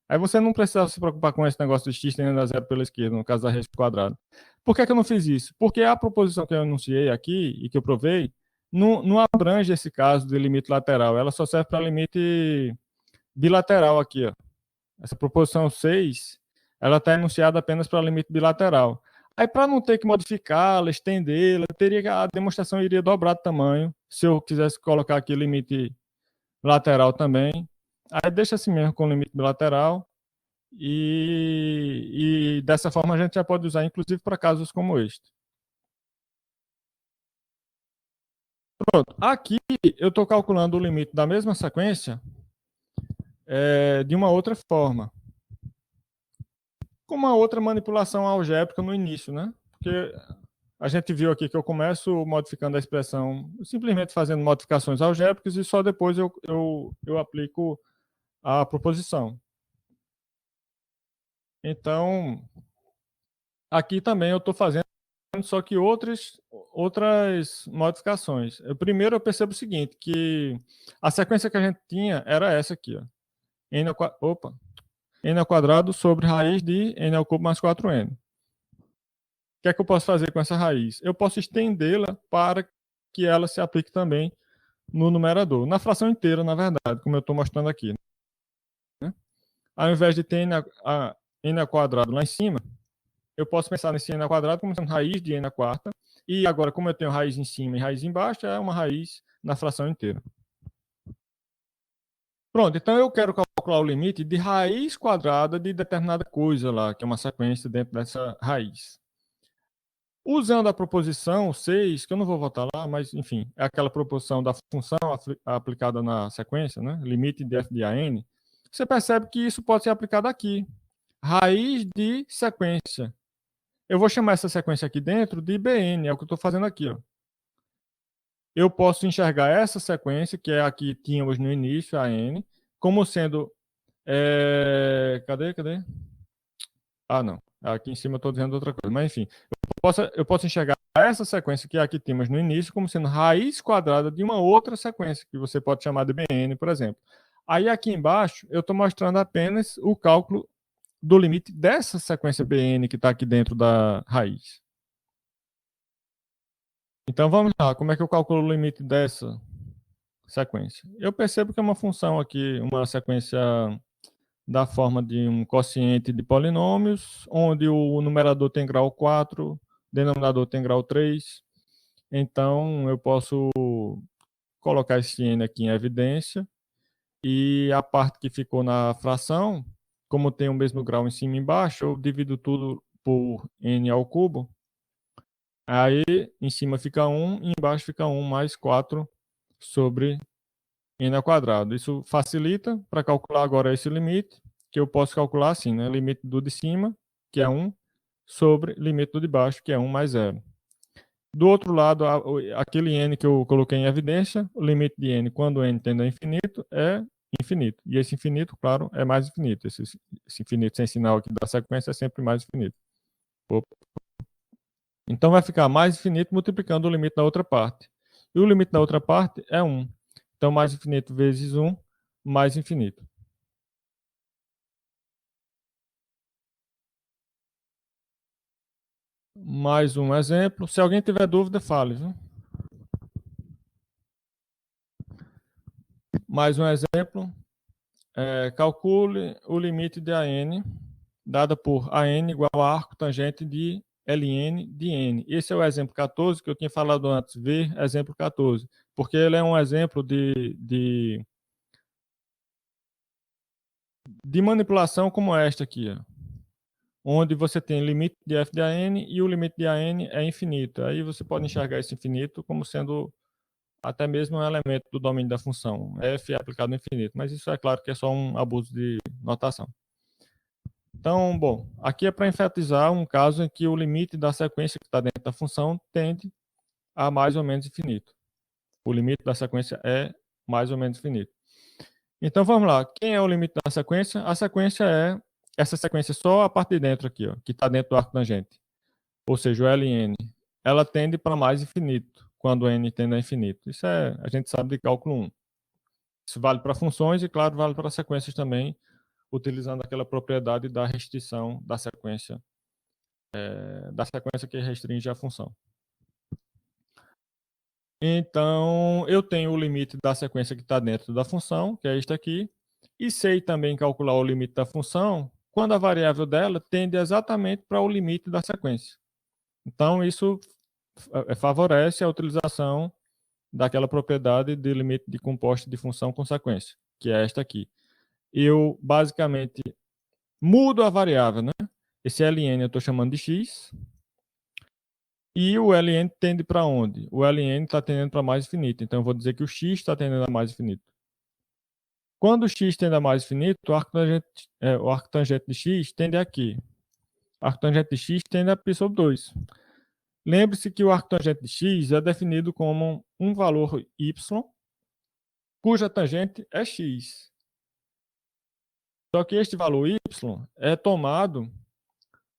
Aí você não precisava se preocupar com esse negócio de x tendendo a zero pela esquerda, no caso da raiz quadrada. Por que eu não fiz isso? Porque a proposição que eu enunciei aqui e que eu provei não abrange esse caso de limite lateral. Ela só serve para limite bilateral aqui. Ó. Essa proposição 6, ela está enunciada apenas para limite bilateral. Aí, para não ter que modificá-la, estendê-la, a demonstração iria dobrar de tamanho, se eu quisesse colocar aqui limite lateral também. Aí deixa assim mesmo com limite bilateral. E dessa forma a gente já pode usar, inclusive, para casos como este. Pronto. Aqui eu estou calculando o limite da mesma sequência de uma outra forma. Com uma outra manipulação algébrica no início, né? Porque a gente viu aqui que eu começo modificando a expressão, simplesmente fazendo modificações algébricas e só depois eu aplico a proposição. Então, aqui também eu estou fazendo só que outras modificações. Primeiro eu percebo o seguinte, que a sequência que a gente tinha era essa aqui, ó. N ao quadrado sobre raiz de n ao cubo mais 4n. O que é que eu posso fazer com essa raiz? Eu posso estendê-la para que ela se aplique também no numerador, na fração inteira, na verdade, como eu estou mostrando aqui. Né? Ao invés de ter n ao quadrado lá em cima, eu posso pensar nesse n ao quadrado como sendo raiz de n à quarta. E agora, como eu tenho raiz em cima e raiz embaixo, é uma raiz na fração inteira. Pronto, então eu quero calcular o limite de raiz quadrada de determinada coisa lá, que é uma sequência dentro dessa raiz. Usando a proposição 6, que eu não vou voltar lá, mas enfim, é aquela proposição da função aplicada na sequência, né? Limite de f de an. Você percebe que isso pode ser aplicado aqui. Raiz de sequência. Eu vou chamar essa sequência aqui dentro de Bn, é o que eu estou fazendo aqui. Ó. eu posso enxergar essa sequência, que é a que tínhamos no início, a n, como sendo... cadê? Ah, não. Aqui em cima eu estou dizendo outra coisa. Mas, enfim, eu posso enxergar essa sequência que aqui temos no início como sendo raiz quadrada de uma outra sequência, que você pode chamar de Bn, por exemplo. Aí aqui embaixo eu estou mostrando apenas o cálculo do limite dessa sequência Bn que está aqui dentro da raiz. Então vamos lá, como é que eu calculo o limite dessa sequência? Eu percebo que é uma função aqui, uma sequência da forma de um quociente de polinômios, onde o numerador tem grau 4, o denominador tem grau 3. Então, eu posso colocar esse n aqui em evidência, e a parte que ficou na fração, como tem o mesmo grau em cima e embaixo, eu divido tudo por n ao cubo. Aí, em cima fica 1, e embaixo fica 1 mais 4 sobre n ao quadrado. Isso facilita para calcular agora esse limite, que eu posso calcular assim, né? Limite do de cima, que é 1, sobre limite do de baixo, que é 1 mais 0. Do outro lado, aquele n que eu coloquei em evidência, o limite de n quando n tende a infinito é infinito. E esse infinito, claro, é mais infinito. Esse infinito sem sinal aqui da sequência é sempre mais infinito. Opa. Então vai ficar mais infinito multiplicando o limite da outra parte. E o limite da outra parte é 1. Então, mais infinito vezes 1, mais infinito. Mais um exemplo. Se alguém tiver dúvida, fale. Viu? Mais um exemplo. Calcule o limite de AN, dada por AN igual a arco tangente de LN de N. Esse é o exemplo 14 que eu tinha falado antes. Ver exemplo 14. Porque ele é um exemplo de manipulação como esta aqui, ó, onde você tem limite de f de AN e o limite de AN é infinito. Aí você pode enxergar esse infinito como sendo até mesmo um elemento do domínio da função. F é aplicado no infinito, mas isso é claro que é só um abuso de notação. Então, bom, aqui é para enfatizar um caso em que o limite da sequência que está dentro da função tende a mais ou menos infinito. O limite da sequência é mais ou menos infinito. Então, vamos lá. Quem é o limite da sequência? A sequência é essa sequência só a parte de dentro aqui, ó, que está dentro do arco tangente. Ou seja, o LN. Ela tende para mais infinito, quando n tende a infinito. Isso a gente sabe de cálculo 1. Isso vale para funções e, claro, vale para sequências também, utilizando aquela propriedade da restrição da sequência que restringe a função. Então, eu tenho o limite da sequência que está dentro da função, que é este aqui, e sei também calcular o limite da função quando a variável dela tende exatamente para o limite da sequência. Então, isso favorece a utilização daquela propriedade de limite de composto de função com sequência, que é esta aqui. Eu, basicamente, mudo a variável, né? Esse ln eu estou chamando de x, e o ln tende para onde? O ln está tendendo para mais infinito. Então, eu vou dizer que o x está tendendo a mais infinito. Quando o x tende a mais infinito, o arco tangente de x tende aqui. O arco tangente de x tende a π sobre 2. Lembre-se que o arco tangente de x é definido como um valor y, cuja tangente é x. Só que este valor y é tomado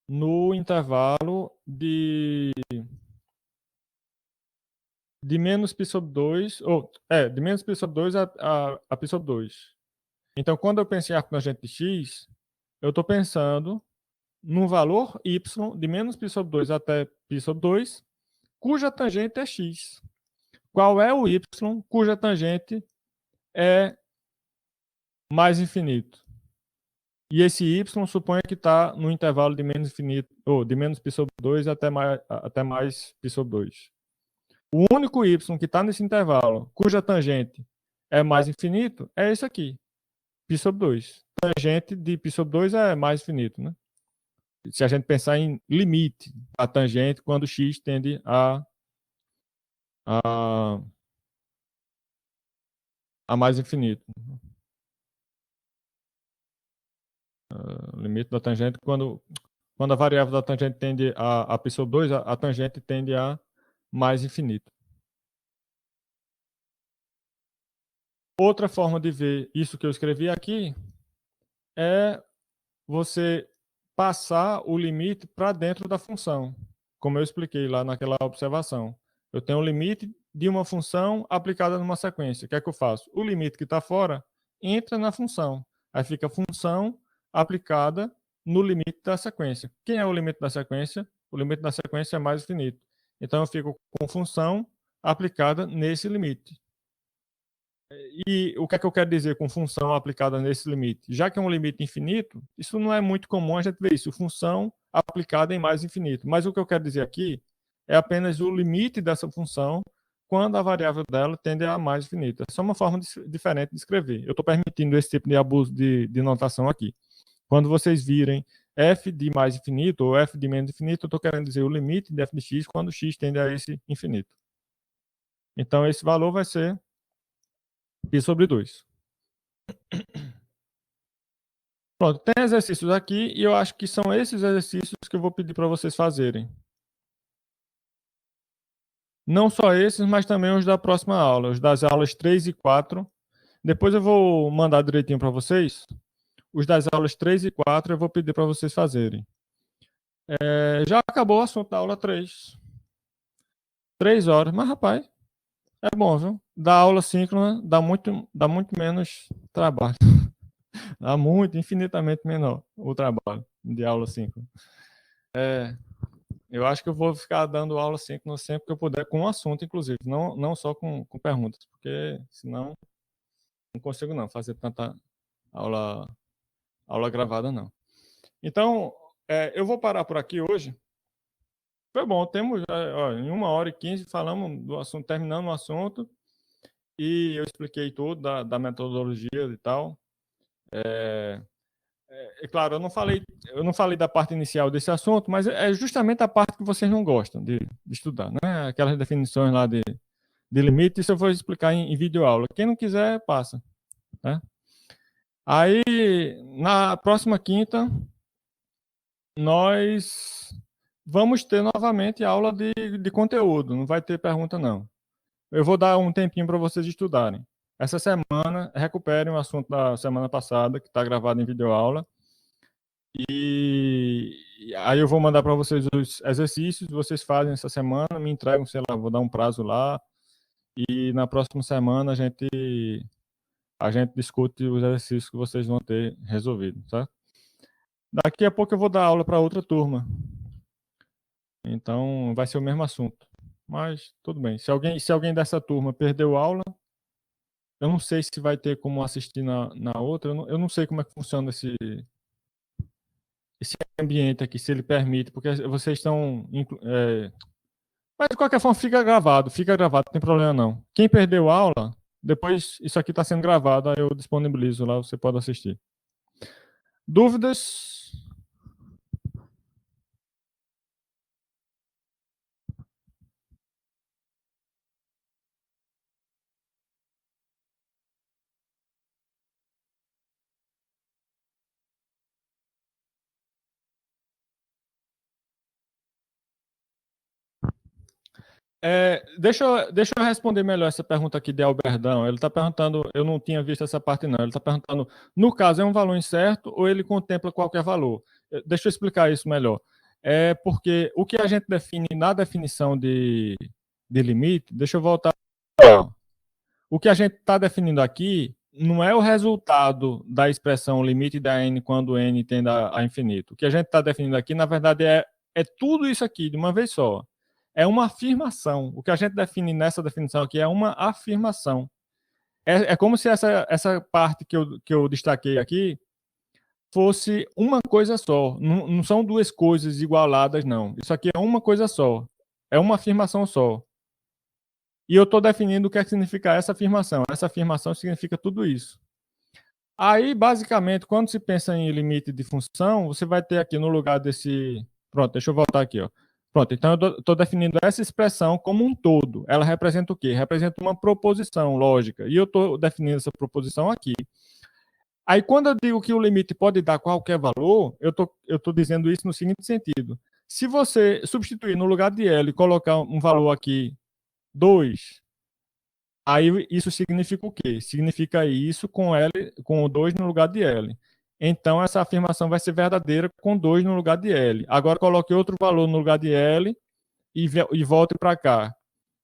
no intervalo de menos π sobre 2, de menos π sobre 2 a π sobre 2. Então, quando eu penso em arco tangente de x, eu estou pensando num valor y de menos π sobre 2 até π sobre 2, cuja tangente é x. Qual é o y cuja tangente é mais infinito? E esse y suponha que está no intervalo de menos infinito, ou de menos π sobre 2 até mais π sobre 2. O único y que está nesse intervalo, cuja tangente é mais infinito, é esse aqui, π sobre 2. Tangente de π sobre 2 é mais infinito, né? Se a gente pensar em limite da tangente quando x tende a mais infinito. Limite da tangente quando a variável da tangente tende a π sobre 2, a tangente tende a mais infinito. Outra forma de ver isso que eu escrevi aqui é você passar o limite para dentro da função, como eu expliquei lá naquela observação. Eu tenho um limite de uma função aplicada numa sequência. O que é que eu faço? O limite que está fora entra na função. Aí fica a função aplicada no limite da sequência. Quem é o limite da sequência? O limite da sequência é mais infinito. Então eu fico com função aplicada nesse limite. E o que é que eu quero dizer com função aplicada nesse limite? Já que é um limite infinito, isso não é muito comum a gente ver isso, função aplicada em mais infinito. Mas o que eu quero dizer aqui é apenas o limite dessa função quando a variável dela tende a mais infinita. É só uma forma diferente de escrever. Eu estou permitindo esse tipo de abuso de notação aqui. Quando vocês virem f de mais infinito ou f de menos infinito, eu estou querendo dizer o limite de f de x quando x tende a esse infinito. Então, esse valor vai ser π sobre 2. Pronto, tem exercícios aqui e eu acho que são esses exercícios que eu vou pedir para vocês fazerem. Não só esses, mas também os da próxima aula, os das aulas 3 e 4. Depois eu vou mandar direitinho para vocês. Os das aulas 3 e 4 eu vou pedir para vocês fazerem. Já acabou o assunto da aula 3. 3 horas, mas rapaz, é bom, viu? Dar aula síncrona dá muito menos trabalho. Dá muito, infinitamente menor o trabalho de aula síncrona. Eu acho que eu vou ficar dando aula síncrona sempre que eu puder, com um assunto, inclusive, não só com perguntas, porque senão não consigo não fazer tanta aula gravada, não. Então, eu vou parar por aqui hoje. Foi bom, temos em 1h15 falamos do assunto, terminando o assunto, e eu expliquei tudo da metodologia e tal. Claro, eu não falei da parte inicial desse assunto, mas é justamente a parte que vocês não gostam de estudar, né? Aquelas definições lá de limite, isso eu vou explicar em videoaula. Quem não quiser, passa. Né? Aí, na próxima quinta, nós vamos ter novamente aula de conteúdo, não vai ter pergunta, não. Eu vou dar um tempinho para vocês estudarem. Essa semana, recuperem o assunto da semana passada, que está gravado em videoaula. E aí eu vou mandar para vocês os exercícios, vocês fazem essa semana, me entregam, sei lá, vou dar um prazo lá. E na próxima semana a gente discute os exercícios que vocês vão ter resolvido, tá? Daqui a pouco eu vou dar aula para outra turma. Então vai ser o mesmo assunto. Mas tudo bem. Se alguém dessa turma perdeu aula, eu não sei se vai ter como assistir na outra. Eu não sei como é que funciona esse ambiente aqui, se ele permite, porque vocês estão. Mas de qualquer forma, fica gravado, não tem problema não. Quem perdeu aula, depois isso aqui está sendo gravado, aí eu disponibilizo lá, você pode assistir. Dúvidas? Deixa eu responder melhor essa pergunta aqui de Alberdão. Ele está perguntando, eu não tinha visto essa parte não, ele está perguntando, no caso é um valor incerto ou ele contempla qualquer valor? Deixa eu explicar isso melhor. É porque o que a gente define na definição de limite, deixa eu voltar. O que a gente está definindo aqui não é o resultado da expressão limite da n quando n tende a infinito. O que a gente está definindo aqui, na verdade, é tudo isso aqui de uma vez só. É uma afirmação. O que a gente define nessa definição aqui é uma afirmação. É como se essa parte que eu destaquei aqui fosse uma coisa só. Não são duas coisas igualadas, não. Isso aqui é uma coisa só. É uma afirmação só. E eu estou definindo o que é que significa essa afirmação. Essa afirmação significa tudo isso. Aí, basicamente, quando se pensa em limite de função, você vai ter aqui no lugar desse... Pronto, deixa eu voltar aqui. Ó. Pronto, então eu estou definindo essa expressão como um todo. Ela representa o quê? Representa uma proposição lógica. E eu estou definindo essa proposição aqui. Aí, quando eu digo que o limite pode dar qualquer valor, eu estou dizendo isso no seguinte sentido. Se você substituir no lugar de L e colocar um valor aqui 2, Aí isso significa o quê? Significa isso com L, com 2 no lugar de L. Então essa afirmação vai ser verdadeira com 2 no lugar de L. Agora coloque outro valor no lugar de L e volte para cá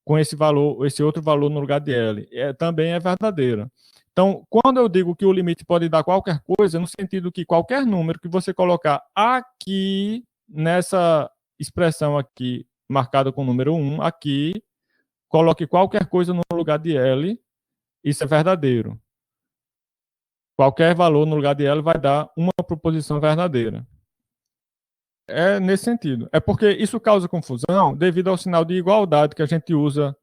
com esse valor, esse outro valor no lugar de L. Também é verdadeira. Então, quando eu digo que o limite pode dar qualquer coisa, no sentido que qualquer número que você colocar aqui nessa expressão aqui marcada com o número 1, aqui, coloque qualquer coisa no lugar de L, isso é verdadeiro. Qualquer valor no lugar de L vai dar uma proposição verdadeira. É nesse sentido. É porque isso causa confusão devido ao sinal de igualdade que a gente usa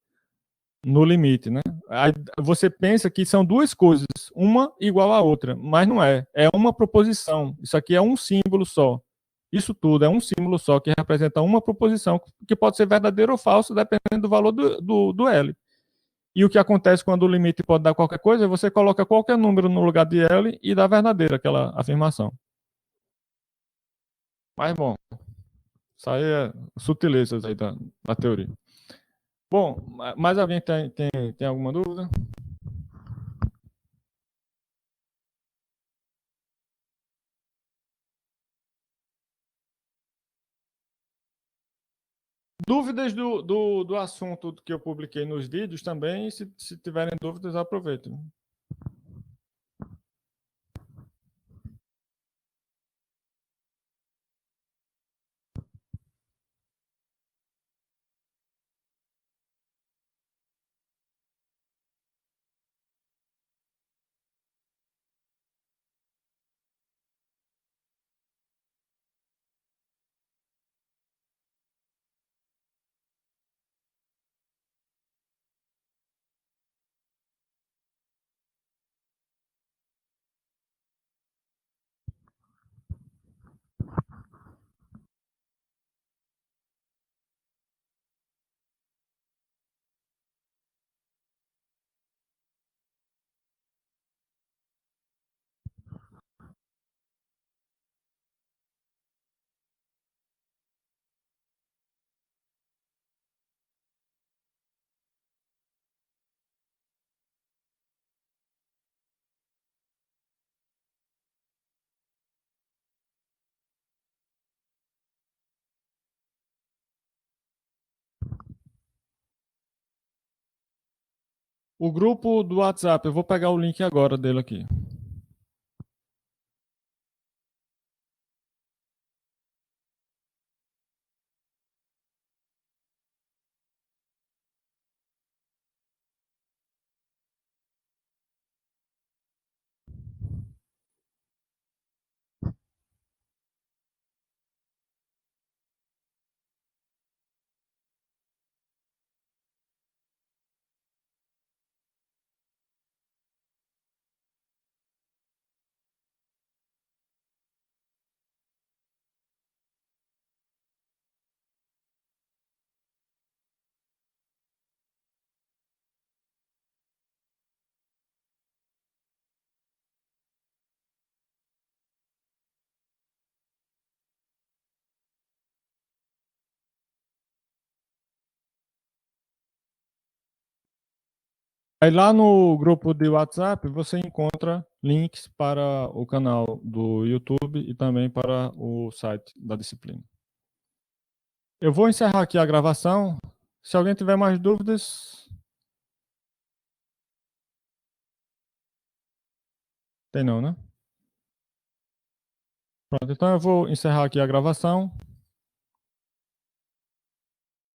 no limite, né? Aí você pensa que são duas coisas, uma igual à outra, mas não é. É uma proposição. Isso aqui é um símbolo só. Isso tudo é um símbolo só que representa uma proposição que pode ser verdadeira ou falsa, dependendo do valor do L. E o que acontece quando o limite pode dar qualquer coisa, é você coloca qualquer número no lugar de L e dá verdadeira aquela afirmação. Mas bom, isso aí é sutilezas aí da teoria. Bom, mais alguém tem alguma dúvida? Dúvidas do assunto que eu publiquei nos vídeos também, se tiverem dúvidas, aproveitem. O grupo do WhatsApp, eu vou pegar o link agora dele aqui. Aí lá no grupo de WhatsApp você encontra links para o canal do YouTube e também para o site da disciplina. Eu vou encerrar aqui a gravação. Se alguém tiver mais dúvidas, tem não, né? Pronto, então eu vou encerrar aqui a gravação.